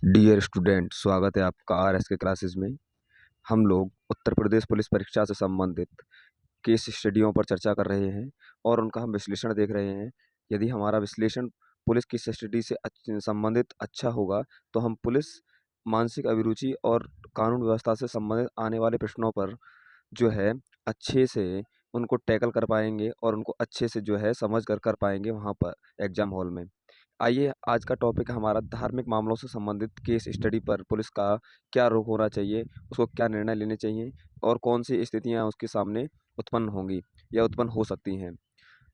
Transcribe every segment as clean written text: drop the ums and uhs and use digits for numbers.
Dear student, स्वागत है आपका आरएस के क्लासेस में। हम लोग उत्तर प्रदेश पुलिस परीक्षा से संबंधित केस स्टडियों पर चर्चा कर रहे हैं और उनका हम विश्लेषण देख रहे हैं। यदि हमारा विश्लेषण पुलिस की स्टडी से संबंधित अच्छा होगा तो हम पुलिस मानसिक अभिरुचि और कानून व्यवस्था से संबंधित आने वाले प्रश्नों पर जो है अच्छे से उनको टैकल कर पाएंगे और उनको अच्छे से जो है समझ कर पाएंगे वहाँ पर एग्जाम हॉल में। आइए, आज का टॉपिक हमारा धार्मिक मामलों से संबंधित केस स्टडी पर पुलिस का क्या रुख होना चाहिए, उसको क्या निर्णय लेने चाहिए और कौन सी स्थितियां उसके सामने उत्पन्न होंगी या उत्पन्न हो सकती हैं।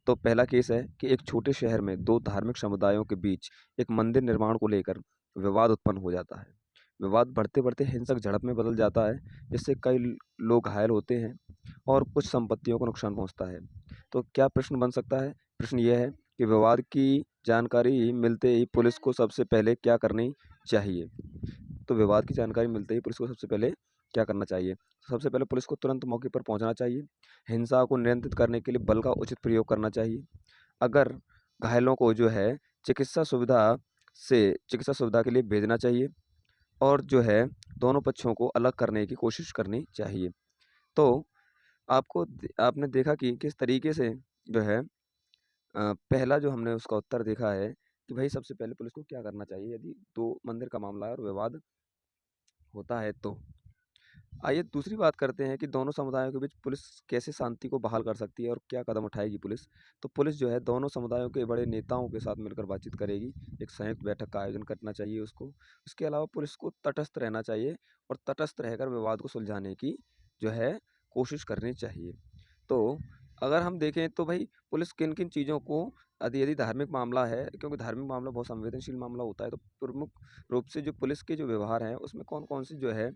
तो पहला केस है कि एक छोटे शहर में दो धार्मिक समुदायों के बीच एक मंदिर निर्माण को लेकर विवाद उत्पन्न हो जाता है। विवाद बढ़ते बढ़ते हिंसक झड़प में बदल जाता है, जिससे कई लोग घायल होते हैं और कुछ संपत्तियों को नुकसान पहुंचता है। तो क्या प्रश्न बन सकता है? प्रश्न यह है कि विवाद की जानकारी मिलते ही पुलिस को सबसे पहले क्या करनी चाहिए। तो विवाद की जानकारी मिलते ही पुलिस को सबसे पहले क्या करना चाहिए? सबसे पहले पुलिस को तुरंत मौके पर पहुंचना चाहिए। हिंसा को नियंत्रित करने के लिए बल का उचित प्रयोग करना चाहिए। अगर घायलों को जो है चिकित्सा सुविधा के लिए भेजना चाहिए और जो है दोनों पक्षों को अलग करने की कोशिश करनी चाहिए। तो आपने देखा कि किस तरीके से जो है पहला जो हमने उसका उत्तर देखा है कि भाई सबसे पहले पुलिस को क्या करना चाहिए यदि दो मंदिर का मामला है और विवाद होता है तो। आइए दूसरी बात करते हैं कि दोनों समुदायों के बीच पुलिस कैसे शांति को बहाल कर सकती है और क्या कदम उठाएगी पुलिस। तो पुलिस जो है दोनों समुदायों के बड़े नेताओं के साथ मिलकर बातचीत करेगी। एक संयुक्त बैठक का आयोजन करना चाहिए उसको। इसके अलावा पुलिस को तटस्थ रहना चाहिए और तटस्थ रहकर विवाद को सुलझाने की जो है कोशिश करनी चाहिए। तो अगर हम देखें तो भाई पुलिस किन किन चीज़ों को यदि यदि धार्मिक मामला है, क्योंकि धार्मिक मामला बहुत संवेदनशील मामला होता है, तो प्रमुख रूप से जो पुलिस के जो व्यवहार हैं उसमें कौन कौन सी जो है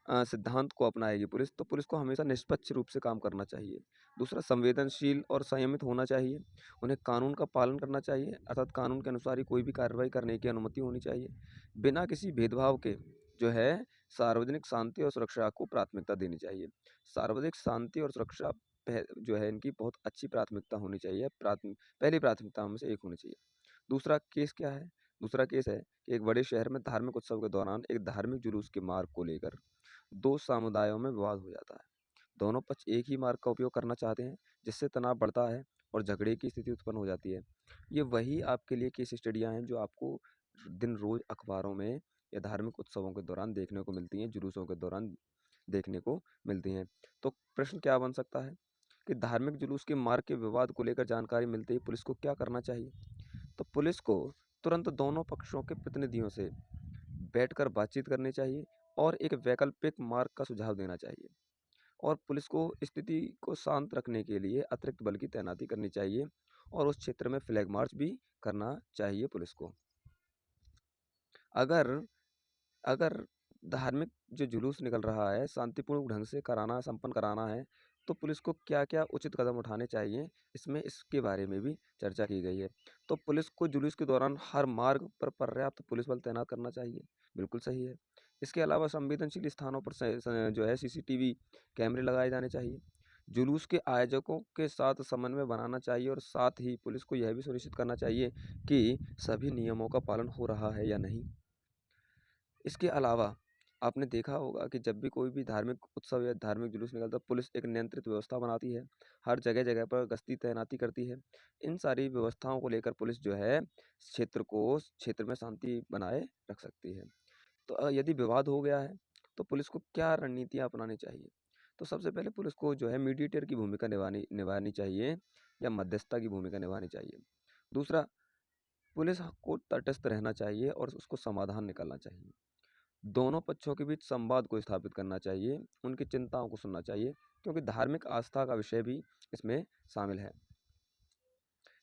सिद्धांत को अपनाएगी पुलिस। तो पुलिस को हमेशा निष्पक्ष रूप से काम करना चाहिए। दूसरा, संवेदनशील और संयमित होना चाहिए। उन्हें कानून का पालन करना चाहिए, अर्थात कानून के अनुसार ही कोई भी कार्रवाई करने की अनुमति होनी चाहिए। बिना किसी भेदभाव के जो है सार्वजनिक शांति और सुरक्षा को प्राथमिकता देनी चाहिए। सार्वजनिक शांति और सुरक्षा जो है इनकी बहुत अच्छी प्राथमिकता होनी चाहिए। पहली प्राथमिकता में से एक होनी चाहिए। दूसरा केस क्या है? दूसरा केस है कि एक बड़े शहर में धार्मिक उत्सव के दौरान एक धार्मिक जुलूस के मार्ग को लेकर दो समुदायों में विवाद हो जाता है। दोनों पक्ष एक ही मार्ग का उपयोग करना चाहते हैं, जिससे तनाव बढ़ता है और झगड़े की स्थिति उत्पन्न हो जाती है। ये वही आपके लिए केस स्टडियाँ हैं जो आपको दिन रोज अखबारों में या धार्मिक उत्सवों के दौरान देखने को मिलती हैं, जुलूसों के दौरान देखने को मिलती हैं। तो प्रश्न क्या बन सकता है कि धार्मिक जुलूस के मार्ग के विवाद को लेकर जानकारी मिलते ही पुलिस को क्या करना चाहिए? तो पुलिस को तुरंत दोनों पक्षों के प्रतिनिधियों से बैठकर बातचीत करनी चाहिए और एक वैकल्पिक मार्ग का सुझाव देना चाहिए। और पुलिस को स्थिति को शांत रखने के लिए अतिरिक्त बल की तैनाती करनी चाहिए और उस क्षेत्र में फ्लैग मार्च भी करना चाहिए पुलिस को। अगर अगर धार्मिक जो जुलूस निकल रहा है शांतिपूर्ण ढंग से संपन्न कराना है, तो पुलिस को क्या-क्या उचित कदम उठाने चाहिए, इसके बारे में भी चर्चा की गई है। तो पुलिस को जुलूस के दौरान हर मार्ग पर पर्याप्त पुलिस बल तैनात करना चाहिए, बिल्कुल सही है। इसके अलावा संवेदनशील स्थानों पर जो है सीसीटीवी कैमरे लगाए जाने चाहिए। जुलूस के आयोजकों के साथ समन्वय बनाना चाहिए और साथ ही पुलिस को यह भी सुनिश्चित करना चाहिए कि सभी नियमों का पालन हो रहा है या नहीं। इसके अलावा आपने देखा होगा कि जब भी कोई भी धार्मिक उत्सव या धार्मिक जुलूस निकलता है, पुलिस एक नियंत्रित व्यवस्था बनाती है। हर जगह-जगह पर गश्ती तैनाती करती है। इन सारी व्यवस्थाओं को लेकर पुलिस जो है क्षेत्र में शांति बनाए रख सकती है। तो यदि विवाद हो गया है, तो पुलिस को क्या रणनीतियाँ अपनानी चाहिए? तो सबसे पहले पुलिस को जो है मीडिएटर की भूमिका निभानी निभानी चाहिए या मध्यस्थता की भूमिका निभानी चाहिए। दूसरा, पुलिस को तटस्थ रहना चाहिए और उसको समाधान निकालना चाहिए। दोनों पक्षों के बीच संवाद को स्थापित करना चाहिए, उनकी चिंताओं को सुनना चाहिए, क्योंकि धार्मिक आस्था का विषय भी इसमें शामिल है।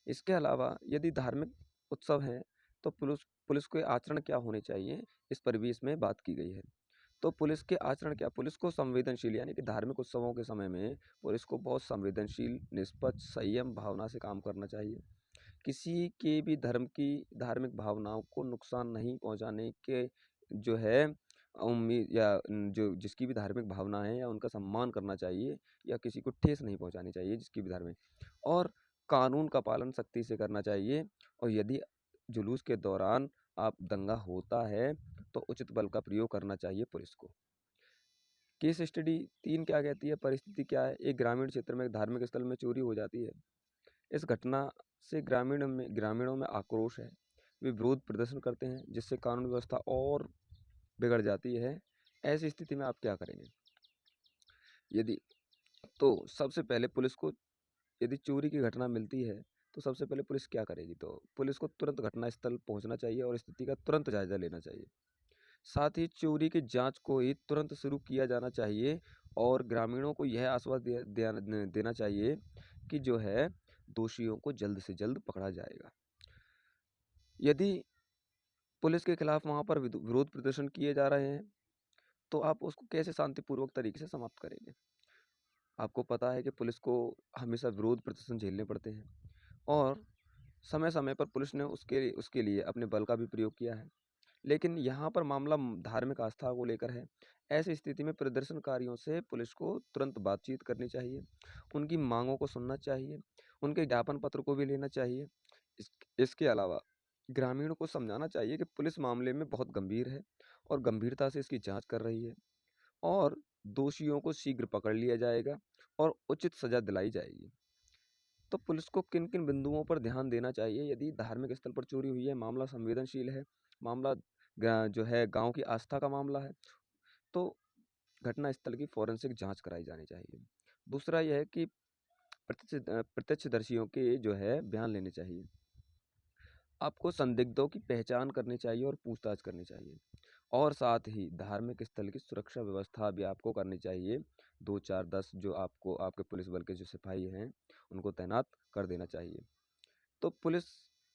इसके अलावा यदि धार्मिक उत्सव हैं, तो पुलिस के आचरण क्या होने चाहिए, इस पर भी इसमें बात की गई है। तो पुलिस के आचरण क्या? पुलिस को संवेदनशील यानी कि धार्मिक उत्सवों के समय में पुलिस को बहुत संवेदनशील, निष्पक्ष, संयम भावना से काम करना चाहिए। किसी के भी धर्म की धार्मिक भावनाओं को नुकसान नहीं पहुंचाने के जो है उम्मीद या जो जिसकी भी धार्मिक भावना है या उनका सम्मान करना चाहिए या किसी को ठेस नहीं पहुंचानी चाहिए जिसकी भी धार्मिक, और कानून का पालन सख्ती से करना चाहिए। और यदि जुलूस के दौरान आप दंगा होता है तो उचित बल का प्रयोग करना चाहिए पुलिस को। केस स्टडी 3 क्या कहती है? परिस्थिति क्या है? एक ग्रामीण क्षेत्र में धार्मिक स्थल में चोरी हो जाती है। इस घटना से ग्रामीणों में आक्रोश है। वे विरोध प्रदर्शन करते हैं, जिससे कानून व्यवस्था और बिगड़ जाती है। ऐसी स्थिति में आप क्या करेंगे? यदि तो सबसे पहले पुलिस को, यदि चोरी की घटना मिलती है, तो सबसे पहले पुलिस क्या करेगी? तो पुलिस को तुरंत घटनास्थल पहुंचना चाहिए और स्थिति का तुरंत जायजा लेना चाहिए। साथ ही चोरी की जांच को ही तुरंत शुरू किया जाना चाहिए और ग्रामीणों को यह आश्वासन देना चाहिए कि जो है दोषियों को जल्द से जल्द पकड़ा जाएगा। यदि पुलिस के खिलाफ वहां पर विरोध प्रदर्शन किए जा रहे हैं, तो आप उसको कैसे शांतिपूर्वक तरीके से समाप्त करेंगे? आपको पता है कि पुलिस को हमेशा विरोध प्रदर्शन झेलने पड़ते हैं और समय-समय पर पुलिस ने उसके लिए अपने बल का भी प्रयोग किया है। लेकिन यहाँ पर मामला धार्मिक आस्था को लेकर है। ऐसी स्थिति में प्रदर्शनकारियों से पुलिस को तुरंत बातचीत करनी चाहिए, उनकी मांगों को सुनना चाहिए, उनके ज्ञापन पत्र को भी लेना चाहिए। इसके अलावा ग्रामीणों को समझाना चाहिए कि पुलिस मामले में बहुत गंभीर है और गंभीरता से इसकी जांच कर रही है और दोषियों को शीघ्र पकड़ लिया जाएगा और उचित सजा दिलाई जाएगी। तो पुलिस को किन-किन बिंदुओं पर ध्यान देना चाहिए? यदि धार्मिक स्थल पर चोरी हुई है, मामला संवेदनशील है, मामला जो है गांव की आस्था का मामला है, तो घटनास्थल की फोरेंसिक जांच कराई जानी चाहिए। दूसरा यह है कि प्रत्यक्षदर्शियों के जो है बयान लेने चाहिए। आपको संदिग्धों की पहचान करनी चाहिए और पूछताछ करनी चाहिए और साथ ही धार्मिक स्थल की सुरक्षा व्यवस्था भी आपको करनी चाहिए। 2, 4, 10 जो आपको आपके पुलिस बल के जो सिपाही हैं, उनको तैनात कर देना चाहिए। तो पुलिस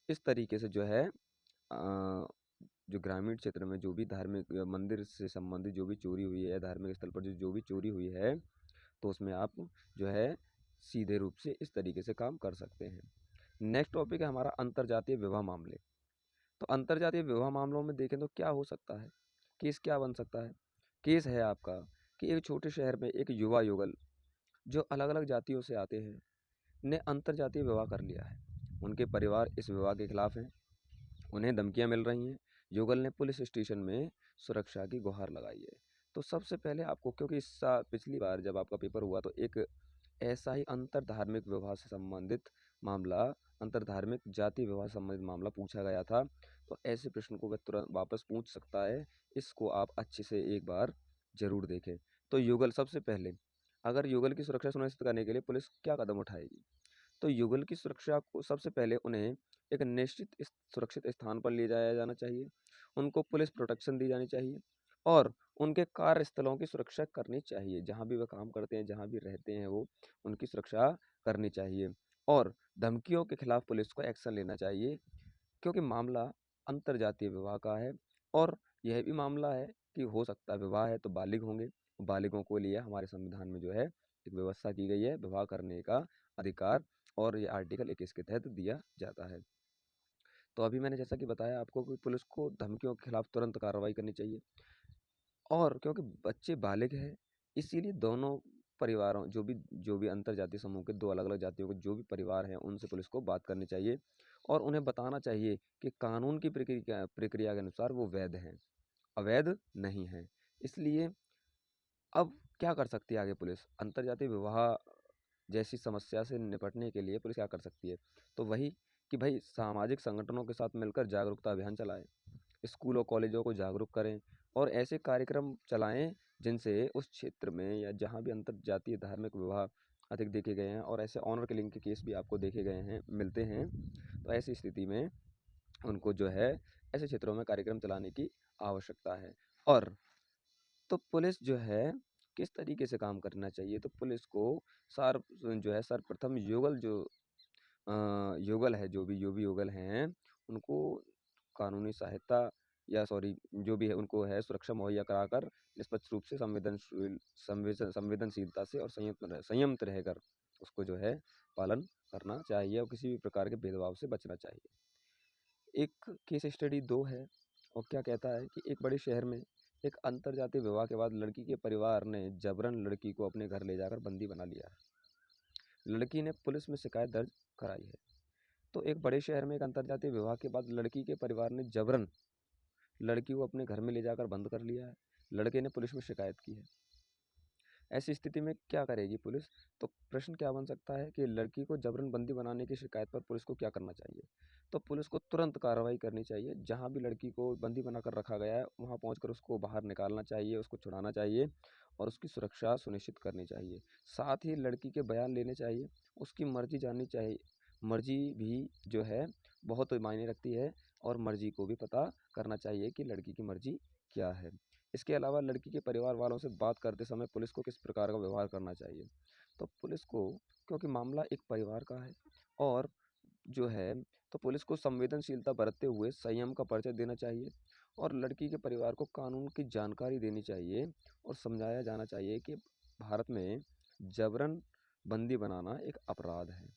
इस तरीके से जो है जो ग्रामीण क्षेत्र में जो भी धार्मिक मंदिर से संबंधित जो भी चोरी हुई है, धार्मिक स्थल पर जो भी चोरी हुई है, तो उसमें आप जो है सीधे रूप से इस तरीके से काम कर सकते हैं। नेक्स्ट टॉपिक है हमारा अंतर्जातीय विवाह मामले। तो अंतर्जातीय विवाह मामलों में देखें तो क्या हो सकता है? केस क्या बन सकता है? केस है आपका कि एक छोटे शहर में एक युवा युगल जो अलग-अलग जातियों से आते हैं, ने अंतर्जातीय विवाह कर लिया है। उनके परिवार इस विवाह के खिलाफ हैं, उन्हें धमकियाँ मिल रही हैं। युगल ने पुलिस स्टेशन में सुरक्षा की गुहार लगाई है। तो सबसे पहले आपको, क्योंकि पिछली बार जब आपका पेपर हुआ तो एक ऐसा ही अंतरधार्मिक विवाह से संबंधित मामला, अंतरधार्मिक जाति विवाह से संबंधित मामला पूछा गया था। तो ऐसे प्रश्न को वह तुरंत वापस पूछ सकता है। इसको आप अच्छे से एक बार ज़रूर देखें। तो युगल सबसे पहले, अगर युगल की सुरक्षा सुनिश्चित करने के लिए पुलिस क्या कदम उठाएगी? तो युगल की सुरक्षा को सबसे पहले उन्हें एक निश्चित सुरक्षित स्थान पर ले जाया जाना चाहिए। उनको पुलिस प्रोटेक्शन दी जानी चाहिए और उनके कार्यस्थलों की सुरक्षा करनी चाहिए। जहाँ भी वह काम करते हैं, जहाँ भी रहते हैं वो, उनकी सुरक्षा करनी चाहिए और धमकियों के खिलाफ पुलिस को एक्शन लेना चाहिए, क्योंकि मामला अंतरजातीय विवाह का है और यह भी मामला है कि हो सकता है विवाह है तो बालिग होंगे। बालिगों को लिए हमारे संविधान में जो है एक व्यवस्था की गई है विवाह करने का अधिकार और ये आर्टिकल 21 के तहत दिया जाता है। तो अभी मैंने जैसा कि बताया आपको कि पुलिस को धमकियों के खिलाफ तुरंत कार्रवाई करनी चाहिए और क्योंकि बच्चे बालिग हैं, इसीलिए दोनों परिवारों जो भी अंतरजातीय समूह के 2 अलग-अलग जातियों के जो भी परिवार हैं, उनसे पुलिस को बात करनी चाहिए और उन्हें बताना चाहिए कि कानून की प्रक्रिया के अनुसार वो वैध हैं, अवैध नहीं हैं। इसलिए अब क्या कर सकती है आगे पुलिस? अंतरजातीय विवाह जैसी समस्या से निपटने के लिए पुलिस क्या कर सकती है? तो वही कि भाई सामाजिक संगठनों के साथ मिलकर जागरूकता अभियान चलाएँ। स्कूल और कॉलेजों को जागरूक करें और ऐसे कार्यक्रम चलाएं जिनसे उस क्षेत्र में या जहां भी अंतरजातीय धार्मिक विवाह अधिक देखे गए हैं और ऐसे ऑनर किलिंग के केस भी आपको देखे गए हैं, मिलते हैं, तो ऐसी स्थिति में उनको जो है ऐसे क्षेत्रों में कार्यक्रम चलाने की आवश्यकता है। और तो पुलिस जो है किस तरीके से काम करना चाहिए? तो पुलिस को सर्वप्रथम युगल है, जो भी युगल हैं, उनको कानूनी सहायता या सॉरी जो भी है उनको है सुरक्षा मुहैया कराकर निष्पक्ष रूप से संवेदनशीलता से और संयमित रहकर उसको जो है पालन करना चाहिए और किसी भी प्रकार के भेदभाव से बचना चाहिए। एक केस स्टडी 2 है और क्या कहता है कि एक बड़े शहर में एक अंतरजातीय विवाह के बाद लड़की के परिवार ने जबरन लड़की को अपने घर ले जाकर बंदी बना लिया है। लड़की ने पुलिस में शिकायत दर्ज कराई है। तो एक बड़े शहर में एक अंतरजातीय विवाह के बाद लड़की के परिवार ने जबरन लड़की को अपने घर में ले जाकर बंद कर लिया है, लड़के ने पुलिस में शिकायत की है। ऐसी स्थिति में क्या करेगी पुलिस? तो प्रश्न क्या बन सकता है कि लड़की को जबरन बंदी बनाने की शिकायत पर पुलिस को क्या करना चाहिए? तो पुलिस को तुरंत कार्रवाई करनी चाहिए। जहाँ भी लड़की को बंदी बनाकर रखा गया है, वहाँ पहुँचकर उसको बाहर निकालना चाहिए, उसको छुड़ाना चाहिए और उसकी सुरक्षा सुनिश्चित करनी चाहिए। साथ ही लड़की के बयान लेने चाहिए, उसकी मर्ज़ी जाननी चाहिए। मर्ज़ी भी जो है बहुत मायने रखती है और मर्ज़ी को भी पता करना चाहिए कि लड़की की मर्ज़ी क्या है। इसके अलावा लड़की के परिवार वालों से बात करते समय पुलिस को किस प्रकार का व्यवहार करना चाहिए? तो पुलिस को, क्योंकि मामला एक परिवार का है और जो है तो पुलिस को संवेदनशीलता बरतते हुए संयम का परिचय देना चाहिए और लड़की के परिवार को कानून की जानकारी देनी चाहिए और समझाया जाना चाहिए कि भारत में जबरन बंदी बनाना एक अपराध है।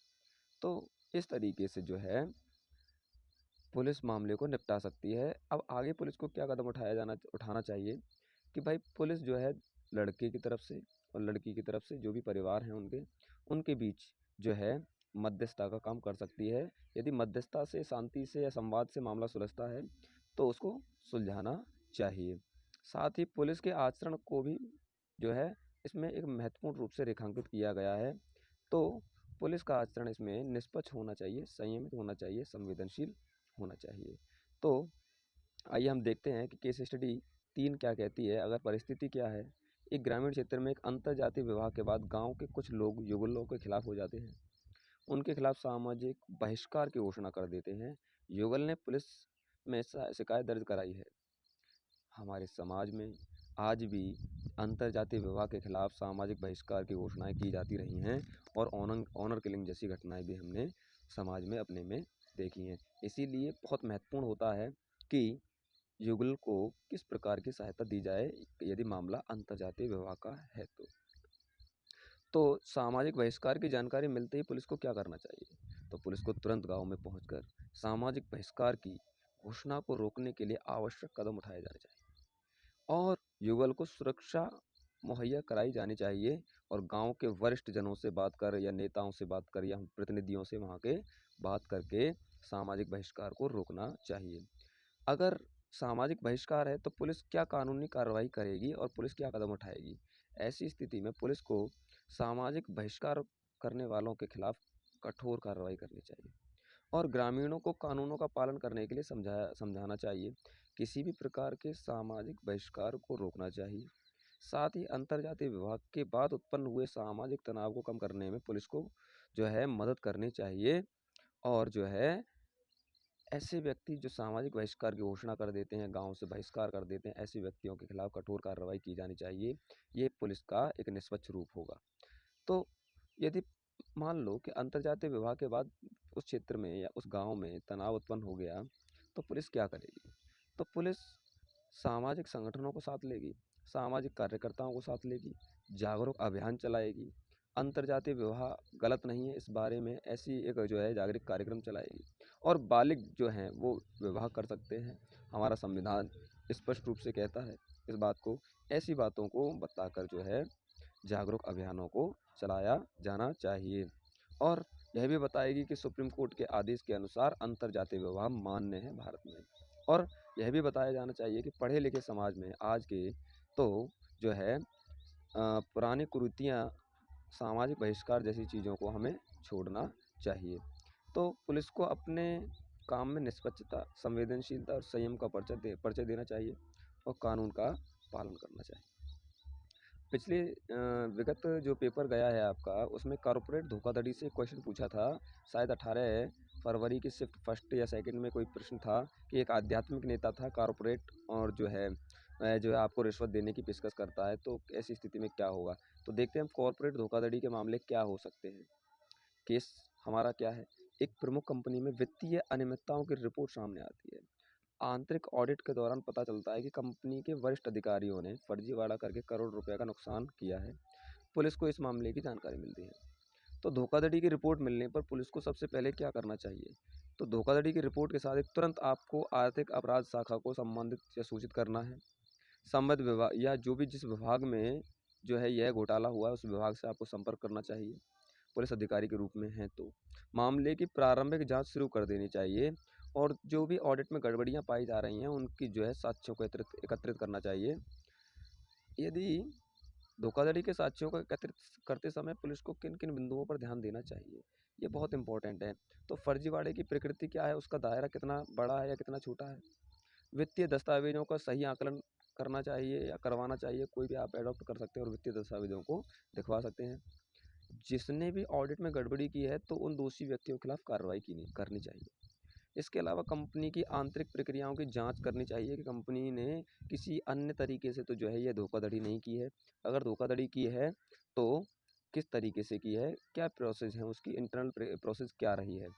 तो इस तरीके से जो है पुलिस मामले को निपटा सकती है। अब आगे पुलिस को क्या कदम उठाना चाहिए कि भाई पुलिस जो है लड़के की तरफ से और लड़की की तरफ से जो भी परिवार हैं उनके बीच जो है मध्यस्थता का काम कर सकती है। यदि मध्यस्थता से, शांति से या संवाद से मामला सुलझता है तो उसको सुलझाना चाहिए। साथ ही पुलिस के आचरण को भी जो है इसमें एक महत्वपूर्ण रूप से रेखांकित किया गया है। तो पुलिस का आचरण इसमें निष्पक्ष होना चाहिए, संयमित होना चाहिए, संवेदनशील होना चाहिए। तो आइए हम देखते हैं कि केस स्टडी 3 क्या कहती है। अगर परिस्थिति क्या है? एक ग्रामीण क्षेत्र में एक अंतरजातीय विवाह के बाद गांव के कुछ लोग युगलों के खिलाफ हो जाते हैं। उनके खिलाफ सामाजिक बहिष्कार की घोषणा कर देते हैं। युगल ने पुलिस में शिकायत दर्ज कराई है। हमारे समाज में आज भी अंतरजातीय विवाह के खिलाफ सामाजिक बहिष्कार की घोषणाएं की जाती रही हैं और ऑनर किलिंग जैसी घटनाएं भी हमने समाज में अपने में देखी हैं। इसीलिए बहुत महत्वपूर्ण होता है कि युगल को किस प्रकार की सहायता दी जाए यदि मामला अंतरजातीय विवाह का है तो सामाजिक बहिष्कार की जानकारी मिलते ही पुलिस को क्या करना चाहिए? तो पुलिस को तुरंत गांव में पहुंचकर सामाजिक बहिष्कार की घोषणा को रोकने के लिए आवश्यक कदम उठाए जाने चाहिए और युगल को सुरक्षा मुहैया कराई जानी चाहिए और गांव के वरिष्ठ जनों से बात कर या नेताओं से बात कर या प्रतिनिधियों से वहां के बात करके सामाजिक बहिष्कार को रोकना चाहिए। अगर सामाजिक बहिष्कार है तो पुलिस क्या कानूनी कार्रवाई करेगी और पुलिस क्या कदम उठाएगी? ऐसी स्थिति में पुलिस को सामाजिक बहिष्कार करने वालों के खिलाफ कठोर कार्रवाई करनी चाहिए और ग्रामीणों को कानूनों का पालन करने के लिए समझाना चाहिए। किसी भी प्रकार के सामाजिक बहिष्कार को रोकना चाहिए। साथ ही अंतरजातीय विवाह के बाद उत्पन्न हुए सामाजिक तनाव को कम करने में पुलिस को जो है मदद करनी चाहिए और जो है ऐसे व्यक्ति जो सामाजिक बहिष्कार की घोषणा कर देते हैं, गांव से बहिष्कार कर देते हैं, ऐसे व्यक्तियों के खिलाफ कठोर कार्रवाई की जानी चाहिए। ये पुलिस का एक निष्पक्ष रूप होगा। तो यदि मान लो कि अंतरजातीय विवाह के बाद उस क्षेत्र में या उस गांव में तनाव उत्पन्न हो गया, तो पुलिस क्या करेगी? तो पुलिस सामाजिक संगठनों को साथ लेगी, सामाजिक कार्यकर्ताओं को साथ लेगी, जागरूक अभियान चलाएगी, अंतरजातीय विवाह गलत नहीं है इस बारे में ऐसी एक जो है जागरूक कार्यक्रम चलाएगी और बालिग जो हैं वो विवाह कर सकते हैं। हमारा संविधान स्पष्ट रूप से कहता है इस बात को। ऐसी बातों को बताकर जो है जागरूक अभियानों को चलाया जाना चाहिए और यह भी बताएगी कि सुप्रीम कोर्ट के आदेश के अनुसार अंतरजातीय विवाह मान्य है भारत में। और यह भी बताया जाना चाहिए कि पढ़े लिखे समाज में आज के तो जो है पुरानी कुरीतियाँ, सामाजिक बहिष्कार जैसी चीज़ों को हमें छोड़ना चाहिए। तो पुलिस को अपने काम में निष्पक्षता, संवेदनशीलता और संयम का परिचय देना चाहिए और कानून का पालन करना चाहिए। पिछले विगत जो पेपर गया है आपका, उसमें कॉर्पोरेट धोखाधड़ी से क्वेश्चन पूछा था। शायद 18 फरवरी की शिफ्ट फर्स्ट या सेकंड में कोई प्रश्न था कि एक आध्यात्मिक नेता था कॉर्पोरेट और जो है आपको रिश्वत देने की पेशकश करता है, तो ऐसी स्थिति में क्या होगा? तो देखते हैं हम कॉर्पोरेट धोखाधड़ी के मामले क्या हो सकते हैं। केस हमारा क्या है? एक प्रमुख कंपनी में वित्तीय अनियमितताओं की रिपोर्ट सामने आती है। आंतरिक ऑडिट के दौरान पता चलता है कि कंपनी के वरिष्ठ अधिकारियों ने फर्जीवाड़ा करके करोड़ रुपए का नुकसान किया है। पुलिस को इस मामले की जानकारी मिलती है। तो धोखाधड़ी की रिपोर्ट मिलने पर पुलिस को सबसे पहले क्या करना चाहिए? तो धोखाधड़ी की रिपोर्ट के साथ एक तुरंत आपको आर्थिक अपराध शाखा को संबंधित या सूचित करना है। संबद्ध विभाग या जो भी जिस विभाग में जो है यह घोटाला हुआ है उस विभाग से आपको संपर्क करना चाहिए, पुलिस अधिकारी के रूप में हैं तो। मामले की प्रारंभिक जांच शुरू कर देनी चाहिए और जो भी ऑडिट में गड़बड़ियाँ पाई जा रही हैं उनकी जो है साक्ष्यों को एकत्रित करना चाहिए। यदि धोखाधड़ी के साक्ष्यों को एकत्रित करते समय पुलिस को किन-किन बिंदुओं पर ध्यान देना चाहिए, ये बहुत इम्पोर्टेंट है। तो फर्जीवाड़े की प्रकृति क्या है, उसका दायरा कितना बड़ा है या कितना छोटा है? वित्तीय दस्तावेज़ों का सही आकलन करना चाहिए या करवाना चाहिए, कोई भी आप एडॉप्ट कर सकते हैं और वित्तीय दस्तावेज़ों को दिखवा सकते हैं। जिसने भी ऑडिट में गड़बड़ी की है तो उन दोषी व्यक्तियों के खिलाफ कार्रवाई करनी चाहिए। इसके अलावा कंपनी की आंतरिक प्रक्रियाओं की जांच करनी चाहिए कि कंपनी ने किसी अन्य तरीके से तो जो है ये धोखाधड़ी नहीं की है। अगर धोखाधड़ी की है तो किस तरीके से की है, क्या प्रोसेस है, उसकी इंटरनल प्रोसेस क्या रही है।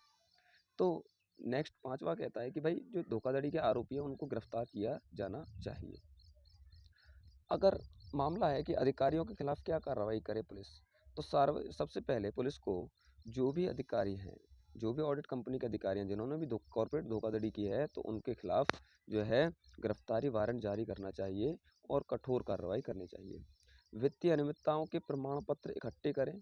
तो नेक्स्ट 5वां कहता है कि भाई जो धोखाधड़ी के आरोपी हैं उनको गिरफ्तार किया जाना चाहिए। अगर मामला है कि अधिकारियों के खिलाफ क्या कार्रवाई करे पुलिस, तो सबसे पहले पुलिस को जो भी अधिकारी हैं, जो भी ऑडिट कंपनी के अधिकारी हैं जिन्होंने भी कॉर्पोरेट धोखाधड़ी की है तो उनके खिलाफ जो है गिरफ्तारी वारंट जारी करना चाहिए और कठोर कार्रवाई करनी चाहिए। वित्तीय अनियमितताओं के प्रमाण पत्र इकट्ठे करें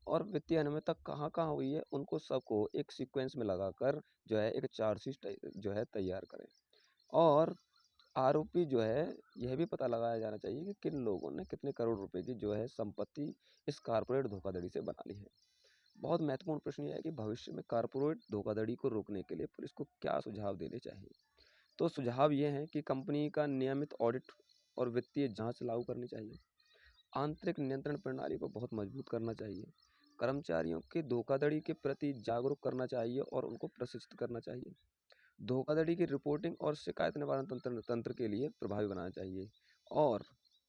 और वित्तीय अनियमितता कहाँ कहाँ हुई है उनको सबको एक सीक्वेंस में लगाकर जो है एक चार्जशीट जो है तैयार करें। और आरोपी जो है यह भी पता लगाया जाना चाहिए कि किन लोगों ने कितने करोड़ रुपए की जो है संपत्ति इस कारपोरेट धोखाधड़ी से बना ली है। बहुत महत्वपूर्ण प्रश्न यह है कि भविष्य में कारपोरेट धोखाधड़ी को रोकने के लिए पुलिस को क्या सुझाव देने चाहिए। तो सुझाव ये हैं कि कंपनी का नियमित ऑडिट और वित्तीय जांच लागू करनी चाहिए। आंतरिक नियंत्रण प्रणाली को बहुत मजबूत करना चाहिए। कर्मचारियों के धोखाधड़ी के प्रति जागरूक करना चाहिए और उनको प्रशिक्षित करना चाहिए। धोखाधड़ी की रिपोर्टिंग और शिकायत निवारण तंत्र तंत्र के लिए प्रभावी बनाना चाहिए और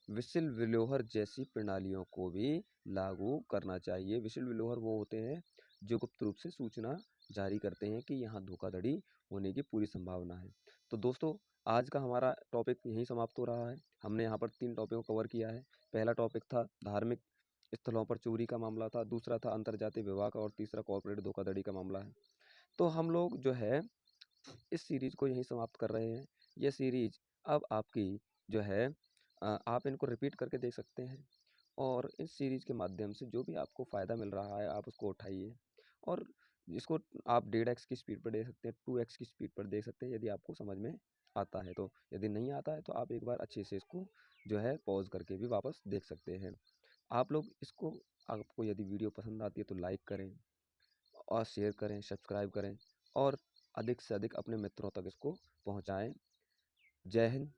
विसिल ब्लोअर जैसी प्रणालियों को भी लागू करना चाहिए। विसिल ब्लोअर वो होते हैं जो गुप्त रूप से सूचना जारी करते हैं कि यहाँ धोखाधड़ी होने की पूरी संभावना है। तो दोस्तों आज का हमारा टॉपिक यहीं समाप्त हो रहा है। हमने यहाँ पर 3 टॉपिक को कवर किया है। पहला टॉपिक था धार्मिक स्थलों पर चोरी का मामला था, दूसरा था अंतर्जातीय विवाह का और तीसरा कॉर्पोरेट धोखाधड़ी का मामला है। तो हम लोग जो है इस सीरीज़ को यहीं समाप्त कर रहे हैं। ये सीरीज़ अब आपकी जो है आप इनको रिपीट करके देख सकते हैं और इस सीरीज़ के माध्यम से जो भी आपको फ़ायदा मिल रहा है आप उसको उठाइए और इसको आप 1.5x की स्पीड पर देख सकते हैं, 2x की स्पीड पर देख सकते हैं यदि आपको समझ में आता है तो। यदि नहीं आता है तो आप एक बार अच्छे से इसको जो है पॉज़ करके भी वापस देख सकते हैं। आप लोग इसको आपको यदि वीडियो पसंद आती है तो लाइक करें और शेयर करें, सब्सक्राइब करें और अधिक से अधिक अपने मित्रों तक इसको पहुँचाएँ। जय हिंद।